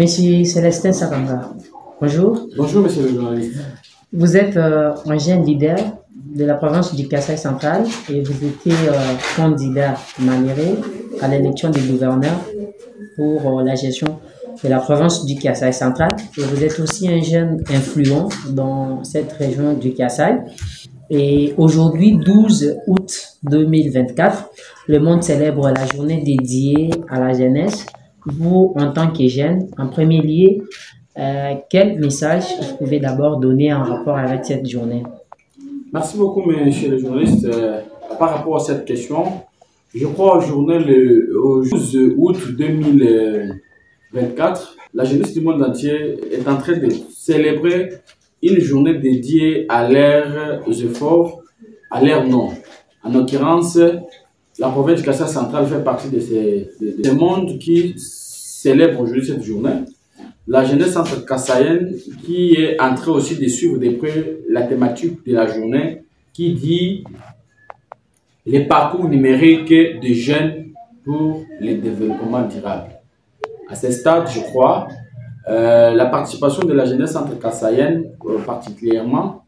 Monsieur Célestin Sakanga, bonjour. Bonjour, monsieur le journaliste. Vous êtes un jeune leader de la province du Kasaï central et vous étiez candidat malheureux à l'élection du gouverneur pour la gestion de la province du Kasaï central. Et vous êtes aussi un jeune influent dans cette région du Kasaï. Et aujourd'hui, 12 août 2024, le monde célèbre la journée dédiée à la jeunesse. Vous, en tant que jeune, en premier lieu, quel message vous pouvez d'abord donner en rapport avec cette journée? Merci beaucoup, monsieur le journaliste. Par rapport à cette question, je crois au 12 août 2024, la jeunesse du monde entier est en train de célébrer une journée dédiée à leurs efforts, à leur nom. En l'occurrence, la province du Kasaï central fait partie de ces mondes qui célèbrent aujourd'hui cette journée. La jeunesse centre-kassaïenne qui est en train aussi de suivre de près la thématique de la journée qui dit les parcours numériques des jeunes pour le développement durable. À ce stade, je crois, la participation de la jeunesse centre-kassaïenne, particulièrement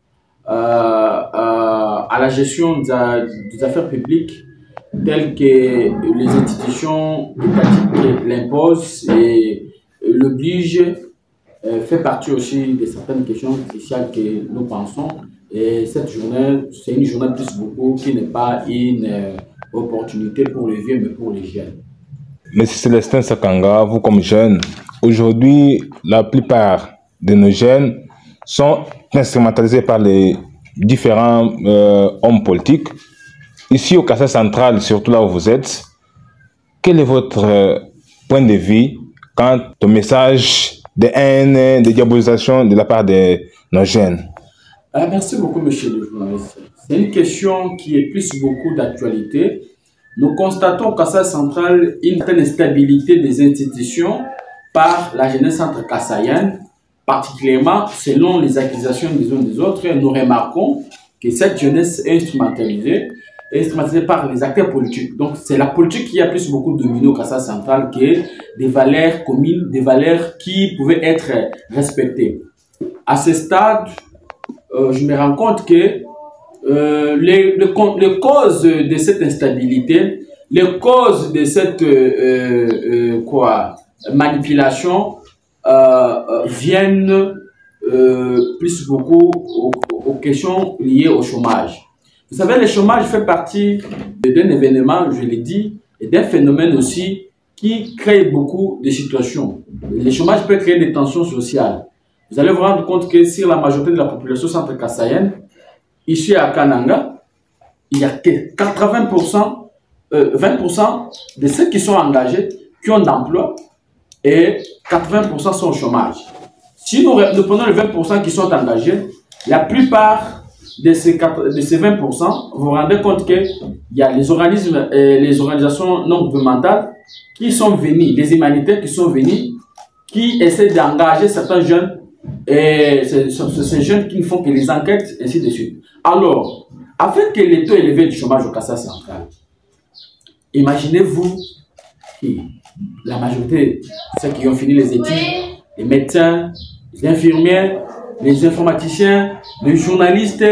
à la gestion des affaires publiques, telles que les institutions étatiques l'imposent et l'obligent, fait partie aussi de certaines questions cruciales que nous pensons. Et cette journée, c'est une journée plus beaucoup qui n'est pas une opportunité pour les vieux, mais pour les jeunes. Monsieur Célestin Sakanga, vous comme jeune, aujourd'hui, la plupart de nos jeunes sont instrumentalisés par les différents hommes politiques. Ici au Kasaï central, surtout là où vous êtes, quel est votre point de vue quant au message de haine, de diabolisation de la part de nos jeunes? Merci beaucoup, monsieur le journaliste. C'est une question qui est plus beaucoup d'actualité. Nous constatons au Kasaï central une certaine instabilité des institutions par la jeunesse centre-kassaïenne, particulièrement selon les accusations des uns des autres. Nous remarquons que cette jeunesse est instrumentalisée par les acteurs politiques. Donc, c'est la politique qui a plus beaucoup dominé au Kasaï central que des valeurs communes, des valeurs qui pouvaient être respectées. À ce stade, je me rends compte que les causes de cette instabilité, les causes de cette manipulation viennent plus beaucoup aux questions liées au chômage. Vous savez, le chômage fait partie d'un événement, je l'ai dit, et d'un phénomène aussi qui crée beaucoup de situations. Le chômage peut créer des tensions sociales. Vous allez vous rendre compte que sur la majorité de la population centre-kassaïenne, ici à Kananga, il y a que 80%, 20% de ceux qui sont engagés, qui ont d'emploi, et 80% sont au chômage. Si nous prenons les 20% qui sont engagés, la plupart de ces 20%, vous vous rendez compte qu'il y a les organismes et les organisations non gouvernementales qui sont venus, des humanitaires qui sont venus, qui essaient d'engager certains jeunes, et ces jeunes qui ne font que les enquêtes, ainsi de suite. Alors, avec les taux élevés du chômage au Kasaï central, imaginez-vous que la majorité, ceux qui ont fini les études, les médecins, les infirmières, les informaticiens, les journalistes,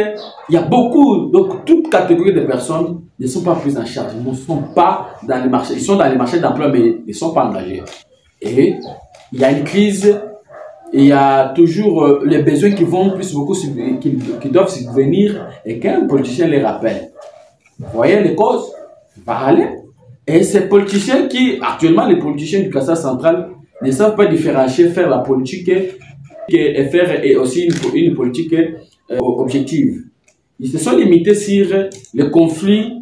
il y a beaucoup, donc toute catégorie de personnes ne sont pas prises en charge, ne sont pas dans les marchés, ils sont dans les marchés d'emploi mais ils ne sont pas engagés. Et il y a une crise, il y a toujours les besoins qui vont plus beaucoup, qui doivent subvenir et qu'un politicien les rappelle. Vous voyez les causes, va aller. Et ces politiciens qui, actuellement les politiciens du Kasaï central, ne savent pas différencier, faire la politique et faire aussi une politique objective. Ils se sont limités sur les conflits.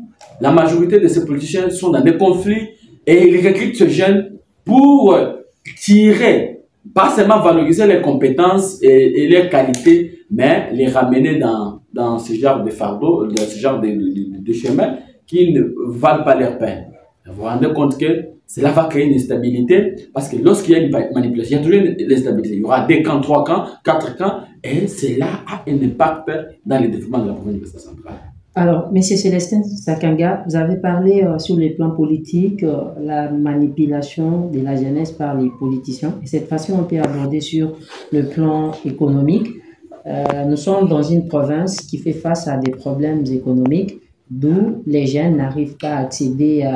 La majorité de ces politiciens sont dans des conflits et ils recrutent ces jeunes pour tirer, pas seulement valoriser les compétences et leurs qualités, mais les ramener dans ce genre de fardeau, dans ce genre de chemin qui ne valent pas leur peine. Vous vous rendez compte que cela va créer une instabilité parce que lorsqu'il y a une manipulation, il y a toujours une instabilité. Il y aura 2 camps, 3 camps, 4 camps et cela a un impact dans le développement de la province du Kasaï central. Alors, M. Célestin Sakanga, vous avez parlé sur le plan politique, la manipulation de la jeunesse par les politiciens. Et cette façon, on peut aborder sur le plan économique. Nous sommes dans une province qui fait face à des problèmes économiques, d'où les jeunes n'arrivent pas à accéder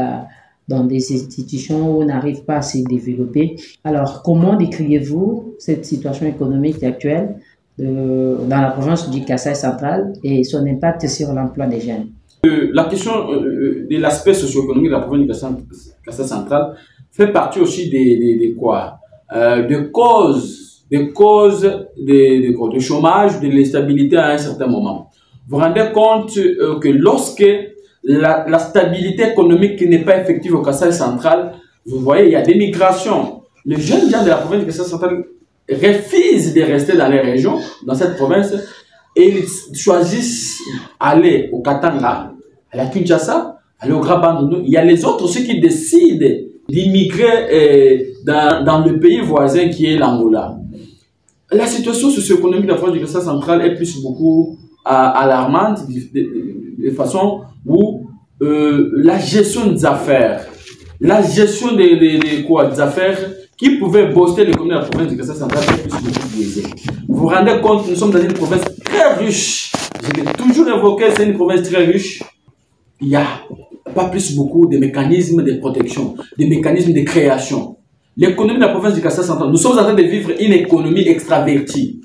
dans des institutions ou n'arrivent pas à se développer. Alors, comment décrivez-vous cette situation économique actuelle dans la province du Kasaï central et son impact sur l'emploi des jeunes? La question de l'aspect socio-économique de la province du Kasaï central fait partie aussi des causes de chômage, de l'instabilité à un certain moment. Vous vous rendez compte que lorsque la stabilité économique n'est pas effective au Kasaï central, vous voyez, il y a des migrations. Les jeunes gens de la province du Kasaï central refusent de rester dans les régions, dans cette province, et ils choisissent aller au Katanga, à la Kinshasa, aller au Grand-Bandounou. Il y a les autres aussi qui décident d'immigrer dans le pays voisin qui est l'Angola. La situation socio-économique de la province du Kasaï central est plus beaucoup alarmante, de façon où la gestion des affaires, des affaires qui pouvaient booster l'économie de la province du Kasaï central est plus beaucoup biaisée. Vous vous rendez compte, nous sommes dans une province très riche. Je l'ai toujours évoqué, c'est une province très riche. Il n'y a pas plus beaucoup de mécanismes de protection, de mécanismes de création. L'économie de la province du Kasaï central, nous sommes en train de vivre une économie extravertie.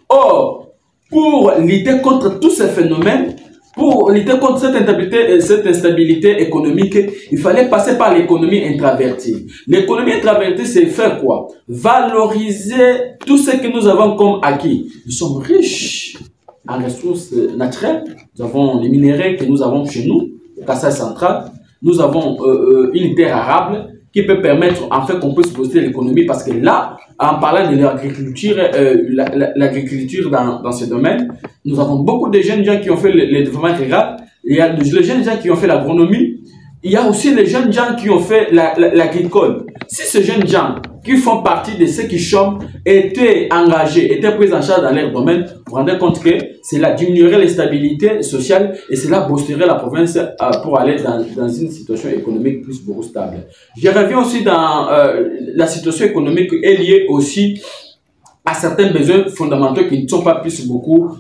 Or, pour lutter contre tous ces phénomènes, pour lutter contre cette instabilité économique, il fallait passer par l'économie intravertie. L'économie intravertie, c'est faire quoi? Valoriser tout ce que nous avons comme acquis. Nous sommes riches en ressources naturelles. Nous avons les minéraux que nous avons chez nous, au Kasaï central. Nous avons une terre arable qui peut permettre en fait qu'on puisse booster l'économie, parce que là, en parlant de l'agriculture, l'agriculture dans ce domaine, nous avons beaucoup de jeunes gens qui ont fait le développement rural, il y a les jeunes gens qui ont fait l'agronomie, il y a aussi les jeunes gens qui ont fait l'agricole. Si ces jeunes gens qui font partie de ceux qui chôment étaient engagés, étaient pris en charge dans leur domaine, vous vous rendez compte que cela diminuerait l'instabilité sociale et cela boosterait la province pour aller dans une situation économique plus beaucoup stable. Je reviens aussi dans la situation économique est liée aussi à certains besoins fondamentaux qui ne sont pas plus beaucoup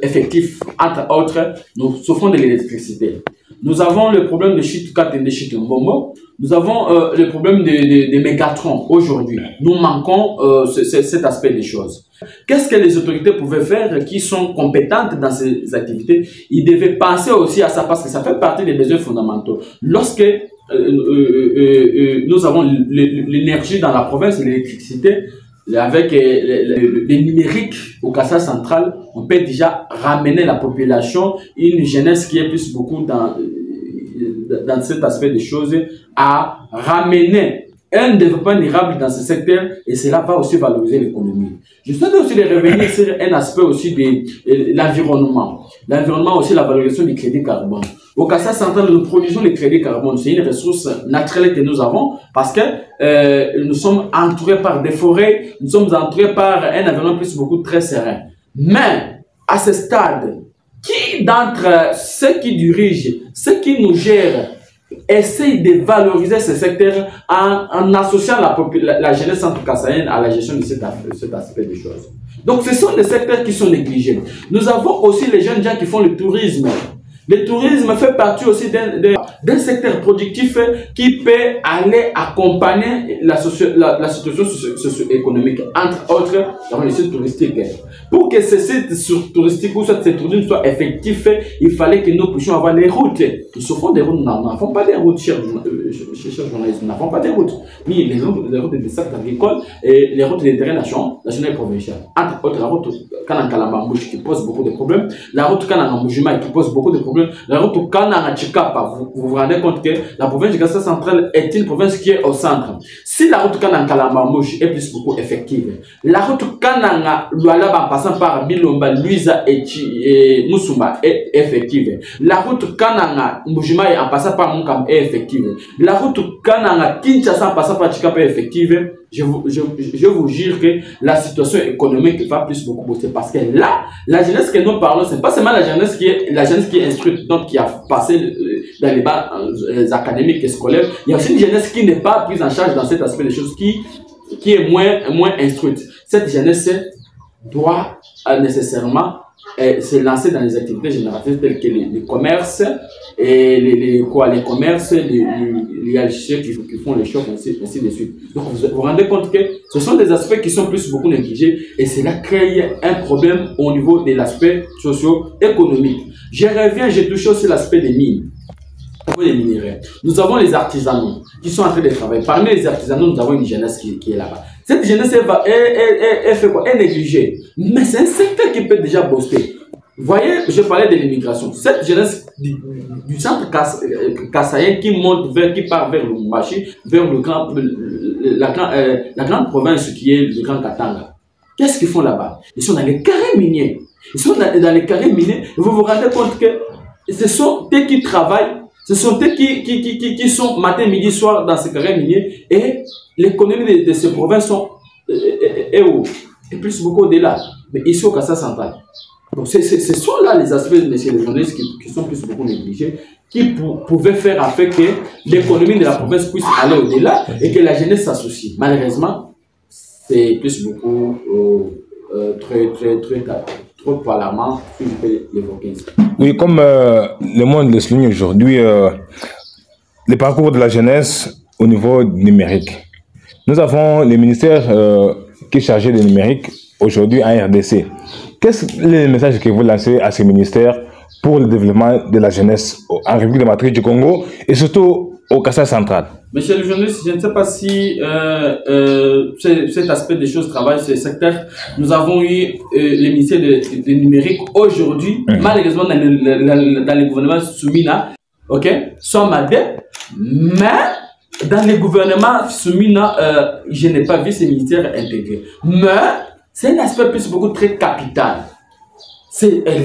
effectifs. Entre autres, nous souffrons de l'électricité. Nous avons le problème de Chitukat et de Chitumbombo. Nous avons le problème des mégatrons aujourd'hui. Nous manquons cet aspect des choses. Qu'est-ce que les autorités pouvaient faire qui sont compétentes dans ces activités? Ils devaient penser aussi à ça parce que ça fait partie des besoins fondamentaux. Lorsque nous avons l'énergie dans la province, l'électricité, avec les numériques au Kasaï central, on peut déjà ramener la population, une jeunesse qui est plus beaucoup dans cet aspect des choses, à ramener un développement durable dans ce secteur, et cela va aussi valoriser l'économie. Je souhaite aussi de revenir sur un aspect aussi de l'environnement. L'environnement aussi, la valorisation du crédit carbone. Au Kasaï central, nous produisons le crédit carbone. C'est une ressource naturelle que nous avons parce que nous sommes entourés par des forêts, nous sommes entourés par un environnement plus beaucoup très serein. Mais, à ce stade, qui d'entre ceux qui dirigent, ceux qui nous gèrent, essayent de valoriser ce secteur en associant la jeunesse centre-kassaïenne à la gestion de cet aspect des choses. Donc, ce sont des secteurs qui sont négligés. Nous avons aussi les jeunes gens qui font le tourisme. Le tourisme fait partie aussi d'un secteur productif qui peut aller accompagner la situation socio-économique, entre autres dans les sites touristiques. Pour que ces sites touristiques ou ces tourismes soient effectifs, il fallait que nous puissions avoir des routes. Nous souffrons des routes, nous n'avons pas des routes, chers journalistes, nous n'avons pas des routes. Ni les routes des secteurs agricoles et les routes des terrains nationaux et provinciaux. Entre autres, la route Kanan-Kalambambouche qui pose beaucoup de problèmes, la route Kanan-Mboujima qui pose beaucoup de problèmes, la route Kanan-Chikapa, vous vous rendez compte que la province du Kasaï central est une province qui est au centre. Si la route Kanan-Kalambambouche est plus beaucoup effective, la route Kanan-Lualaba en passant par Bilomba, Luisa et Moussumba est effective. La route Kanan-Mboujima en passant par Moukam est effective. La route Kanan-Kinshasa en passant par Chikapa est effective. je vous jure que la situation économique va plus beaucoup booster. Parce que là, la jeunesse que nous parlons, c'est pas seulement la jeunesse qui est instruite, donc qui a passé dans les bas académiques et scolaires. Il y a aussi une jeunesse qui n'est pas prise en charge dans cet aspect des choses, qui est moins instruite. Cette jeunesse doit nécessairement se lancer dans les activités génératrices telles que les commerces et les commerces, les ceux qui font les shops, ainsi de suite. Donc vous vous rendez compte que ce sont des aspects qui sont plus beaucoup négligés et cela crée un problème au niveau de l'aspect socio-économique. Je reviens, j'ai touché aussi l'aspect des mines. Les minéraux. Nous avons les artisans qui sont en train de travailler. Parmi les artisans, nous avons une jeunesse qui est là-bas. Cette jeunesse, elle fait quoi? Elle est négligée. Mais c'est un secteur qui peut déjà booster. Vous voyez, je parlais de l'immigration. Cette jeunesse du centre kassaïen qui part vers le marché, vers la grande province qui est le Grand Katanga. Qu'est-ce qu'ils font là-bas? Ils sont dans les carrés miniers. Ils sont dans les carrés miniers. Vous vous rendez compte que ce sont eux qui travaillent. Ce sont eux qui sont matin, midi, soir dans ces carrés miniers et l'économie de ces provinces est plus beaucoup au-delà. Mais ici au Kassai central. Donc ce sont là les aspects, messieurs les journalistes, qui sont plus beaucoup négligés, qui pouvaient faire afin que l'économie de la province puisse aller au-delà et que la jeunesse s'associe. Malheureusement, c'est plus beaucoup trop alarmant, si je peux l'évoquer. Oui, comme le monde le souligne aujourd'hui, le parcours de la jeunesse au niveau numérique. Nous avons le ministère qui est chargé du numérique aujourd'hui en RDC. Quels sont les messages que vous lancez à ce ministère pour le développement de la jeunesse en République démocratique du Congo et surtout au Kassai central? Monsieur le journaliste, je ne sais pas si cet aspect des choses travaille, ce secteur. Nous avons eu le ministère du numérique aujourd'hui, malheureusement dans le gouvernement Soumina, sont adeptes, mais dans le gouvernement Soumina, je n'ai pas vu ces ministères intégrés. Mais c'est un aspect plus beaucoup très capital.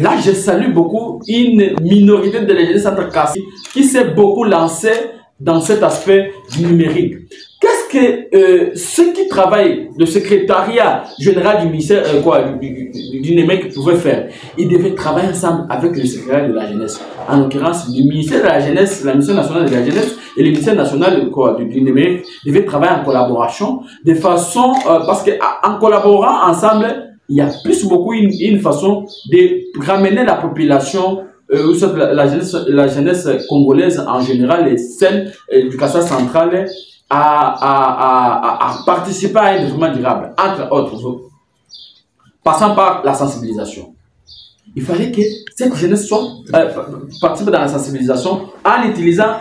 Là, je salue beaucoup une minorité de la jeunesse centre-Kassaï qui s'est beaucoup lancée dans cet aspect du numérique. Qu'est-ce que ceux qui travaillent, le secrétariat général du ministère du numérique pouvaient faire? Ils devaient travailler ensemble avec le secrétariat de la jeunesse. En l'occurrence, le ministère de la jeunesse, la mission nationale de la jeunesse et le ministère national du numérique devaient travailler en collaboration de façon, parce qu'en collaborant ensemble, il y a plus beaucoup une façon de ramener la population, la jeunesse congolaise en général et celle du Kassai central à participer à un développement durable, entre autres, passant par la sensibilisation. Il fallait que cette jeunesse participe dans la sensibilisation en utilisant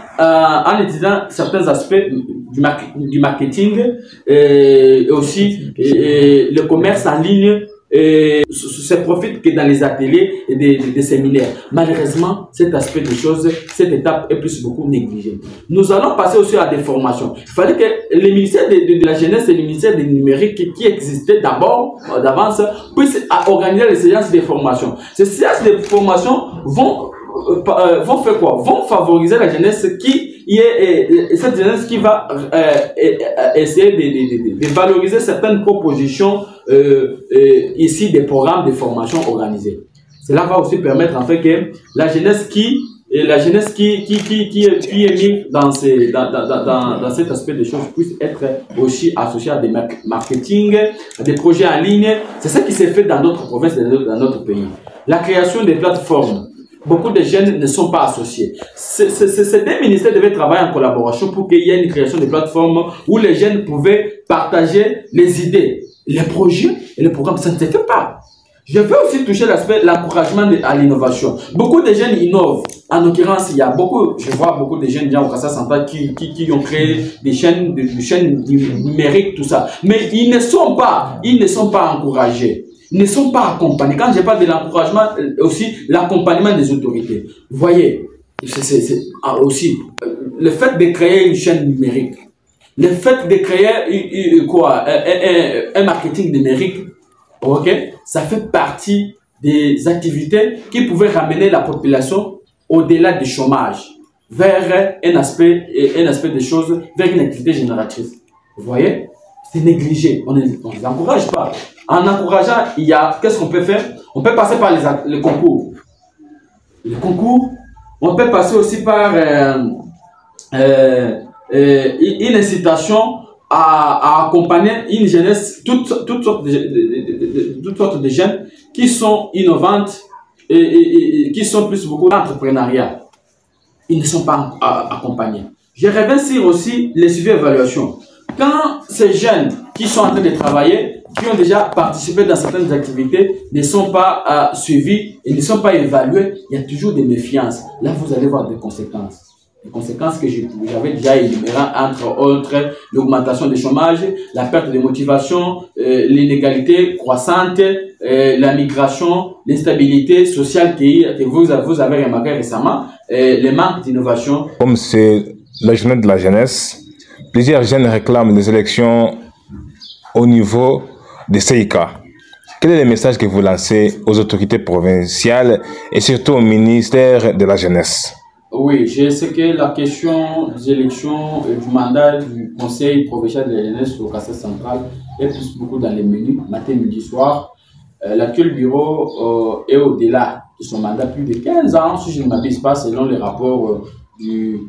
certains aspects du marketing et aussi le commerce en ligne. Et se profite que dans les ateliers et des séminaires. Malheureusement, cet aspect des choses, cette étape est plus beaucoup négligée. Nous allons passer aussi à des formations. Il fallait que le ministère de la jeunesse et le ministère du numérique qui existait d'abord, d'avance, puissent organiser les séances de formation. Ces séances de formation vont faire quoi? Vont favoriser la jeunesse cette jeunesse qui va essayer de valoriser certaines propositions ici des programmes de formation organisés. Cela va aussi permettre en fait que la jeunesse qui est mise dans cet aspect des choses puisse être aussi associée à des marketing, à des projets en ligne. C'est ça qui s'est fait dans d'autres provinces, dans notre pays. La création des plateformes. Beaucoup de jeunes ne sont pas associés. Ces deux ministères devaient travailler en collaboration pour qu'il y ait une création de plateformes où les jeunes pouvaient partager les idées, les projets et les programmes. Ça ne se fait pas. Je veux aussi toucher l'aspect l'encouragement à l'innovation. Beaucoup de jeunes innovent. En l'occurrence, je vois beaucoup de jeunes au Kassai central qui ont créé des chaînes numériques, tout ça. Mais ils ne sont pas encouragés. Ils ne sont pas accompagnés. Quand je parle de l'encouragement, aussi l'accompagnement des autorités. Vous voyez, c'est aussi le fait de créer une chaîne numérique, le fait de créer un marketing numérique, ça fait partie des activités qui pouvaient ramener la population au-delà du chômage, vers un aspect des choses, vers une activité génératrice. Vous voyez? c'est négligé. On ne les encourage pas. En encourageant, qu'est-ce qu'on peut faire? On peut passer par les concours. Les concours, on peut passer aussi par une incitation à accompagner une jeunesse, toutes sortes de jeunes qui sont innovantes et qui sont plus beaucoup d'entrepreneuriat. Ils ne sont pas accompagnés. Je reviens sur aussi les suivis évaluations. Quand ces jeunes qui sont en train de travailler, qui ont déjà participé dans certaines activités, ne sont pas suivis et ne sont pas évalués, il y a toujours des méfiances. Là, vous allez voir des conséquences. Les conséquences que j'avais déjà énumérées, entre autres, l'augmentation du chômage, la perte de motivation, l'inégalité croissante, la migration, l'instabilité sociale que vous avez remarqué récemment, le manque d'innovation. Comme c'est la journée de la jeunesse, plusieurs jeunes réclament des élections au niveau des CIK. Quel est le message que vous lancez aux autorités provinciales et surtout au ministère de la Jeunesse? Oui, je sais que la question des élections et du mandat du Conseil provincial de la jeunesse au Kassai central est plus beaucoup dans les menus, matin, midi, soir. L'actuel bureau est au-delà de son mandat, plus de 15 ans, si je ne m'abuse pas, selon les rapports du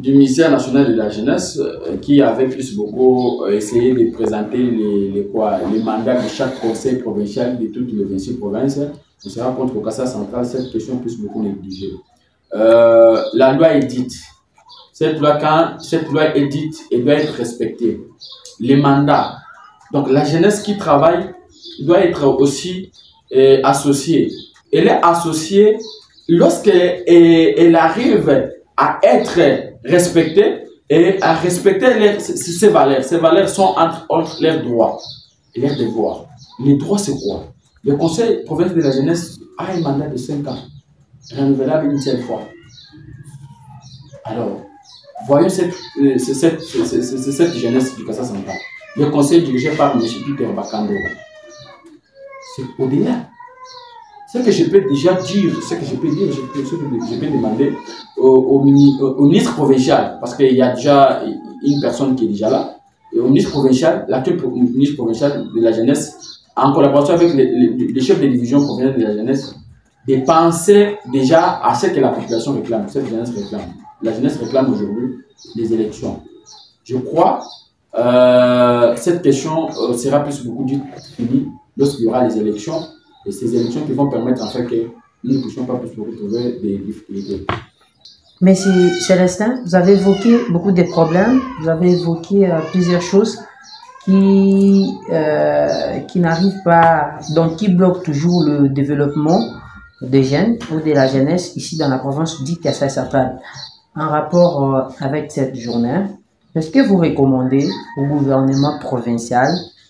ministère national de la jeunesse, qui avait plus beaucoup essayé de présenter les mandats de chaque conseil provincial de toutes les 26 provinces. On se rend compte qu'au Kassai central, cette question est plus beaucoup négligée. La loi est dite. Quand cette loi est dite, elle doit être respectée. Les mandats. Donc la jeunesse qui travaille doit être aussi associée. Elle est associée lorsqu'elle arrive à être respectée et à respecter ses valeurs. Ces valeurs sont entre autres leurs droits et leurs devoirs. Les droits, c'est quoi? Le Conseil provincial de la jeunesse a un mandat de 5 ans. Renouvelable une seule fois. Alors, voyons cette jeunesse du Kassai central. Le conseil dirigé par M. Peter Bakando. C'est au-delà. Ce que je peux déjà dire, je peux demander au ministre provincial, parce qu'il y a déjà une personne qui est déjà là, et au ministre provincial, l'actuel ministre provincial de la jeunesse, en collaboration avec les chefs de division provinciale de la jeunesse, de penser déjà à ce que la population réclame, cette jeunesse réclame. La jeunesse réclame aujourd'hui des élections. Je crois cette question sera plus beaucoup finie lorsqu'il y aura les élections, et ces élections qui vont permettre en fait que nous ne puissions pas plus trouver des difficultés. Monsieur Célestin, vous avez évoqué beaucoup de problèmes, vous avez évoqué plusieurs choses qui n'arrivent pas, donc qui bloquent toujours le développement des jeunes ou de la jeunesse ici dans la province du Kassai central. En rapport avec cette journée, est-ce que vous recommandez au gouvernement provincial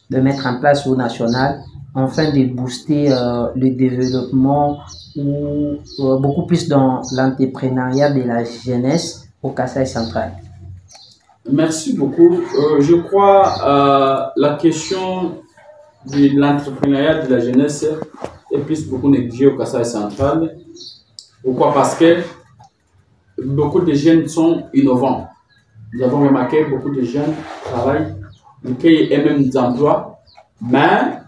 de mettre en place au national afin de booster le développement ou beaucoup plus dans l'entrepreneuriat de la jeunesse au Kassai central? Merci beaucoup. Je crois la question de l'entrepreneuriat de la jeunesse est plus beaucoup négligée au Kassai central. Pourquoi? Parce que beaucoup de jeunes sont innovants. Nous avons remarqué que beaucoup de jeunes travaillent, ils créent eux-mêmes des emplois, mais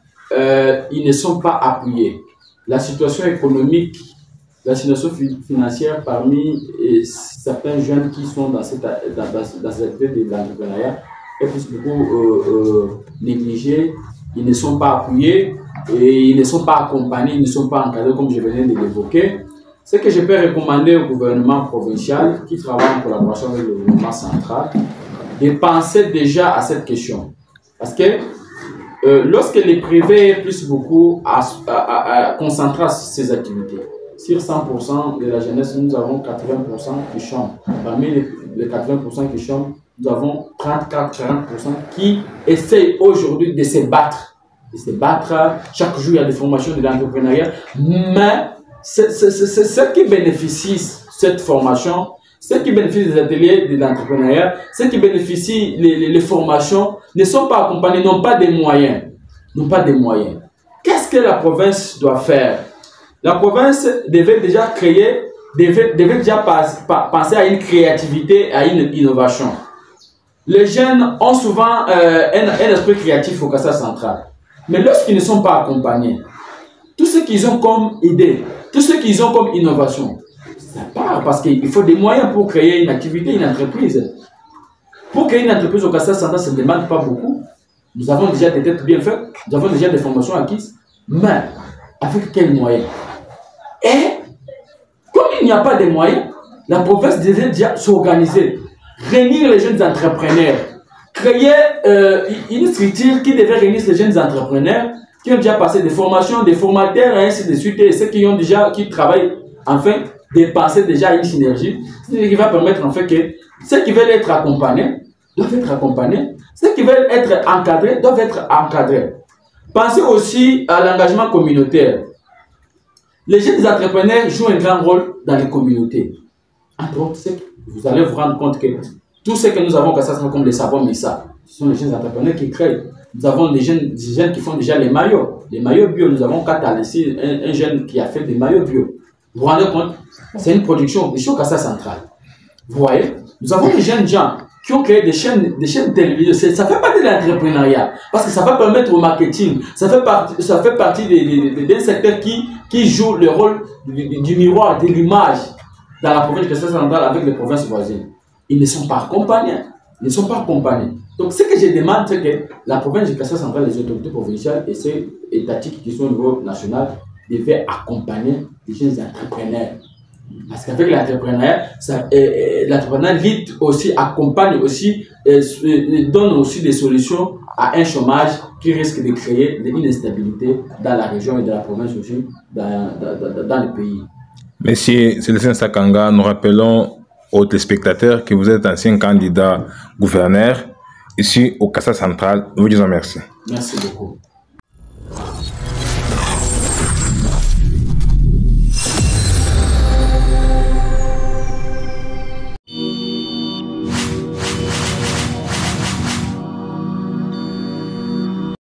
ils ne sont pas appuyés. La situation économique, la situation financière parmi certains jeunes qui sont dans cette activité de l'entrepreneuriat est plus beaucoup négligée. Ils ne sont pas appuyés et ils ne sont pas accompagnés, ils ne sont pas encadrés comme je venais de l'évoquer. Ce que je peux recommander au gouvernement provincial qui travaille en collaboration avec le gouvernement central, de penser déjà à cette question. Parce que lorsque les privés plus beaucoup à concentrer ces activités, sur 100% de la jeunesse, nous avons 80% qui chôment. Parmi les 80% qui chôment, nous avons 34-40% qui essayent aujourd'hui de se battre. Chaque jour, il y a des formations de l'entrepreneuriat, mais ceux qui bénéficient de cette formation, ceux qui bénéficient des ateliers de l'entrepreneuriat, ceux qui bénéficient les formations ne sont pas accompagnés, n'ont pas des moyens. Qu'est-ce que la province doit faire? La province devait déjà penser à une créativité, à une innovation. les jeunes ont souvent un esprit créatif au Kassai central. Mais lorsqu'ils ne sont pas accompagnés, tout ce qu'ils ont comme idée, tout ce qu'ils ont comme innovation, ça part parce qu'il faut des moyens pour créer une activité, une entreprise. Pour créer une entreprise au Kassai central, ça ne demande pas beaucoup. Nous avons déjà des têtes bien faites, nous avons déjà des formations acquises, mais avec quels moyens? Et comme il n'y a pas de moyens, la province devait déjà s'organiser, réunir les jeunes entrepreneurs, créer une structure qui devait réunir ces jeunes entrepreneurs qui ont déjà passé des formations, des formateurs, et ainsi de suite, et ceux qui travaillent, enfin, de penser déjà à une synergie, ce qui va permettre en fait que ceux qui veulent être accompagnés doivent être accompagnés, ceux qui veulent être encadrés doivent être encadrés. Pensez aussi à l'engagement communautaire. Les jeunes entrepreneurs jouent un grand rôle dans les communautés. Entre autres, vous allez vous rendre compte que tout ce que nous avons comme les savons Missa, ce sont les jeunes entrepreneurs qui créent. Nous avons des jeunes qui font déjà les maillots. Les maillots bio, nous avons ici un jeune qui a fait des maillots bio. Vous vous rendez compte? C'est une production ici au Kassai central. Vous voyez? Nous avons des jeunes gens qui ont créé des chaînes télévisées. Ça fait partie de l'entrepreneuriat. Parce que ça va permettre au marketing. Ça fait partie d'un secteur qui joue le rôle du miroir, de l'image dans la province de Kassai central avec les provinces voisines. Ils ne sont pas accompagnés. Ils ne sont pas accompagnés. Donc, ce que je demande, c'est que la province de Kassai central, les autorités provinciales et ceux étatiques qui sont au niveau national devaient accompagner les jeunes entrepreneurs. Parce qu'avec l'entrepreneuriat, l'entrepreneuriat lead aussi, accompagne aussi, donne aussi des solutions à un chômage qui risque de créer une instabilité dans la région et dans la province aussi, dans le pays. Monsieur Célestin Sakanga, nous rappelons aux téléspectateurs que vous êtes ancien candidat gouverneur ici au Kassai central. Nous vous disons merci. Merci beaucoup.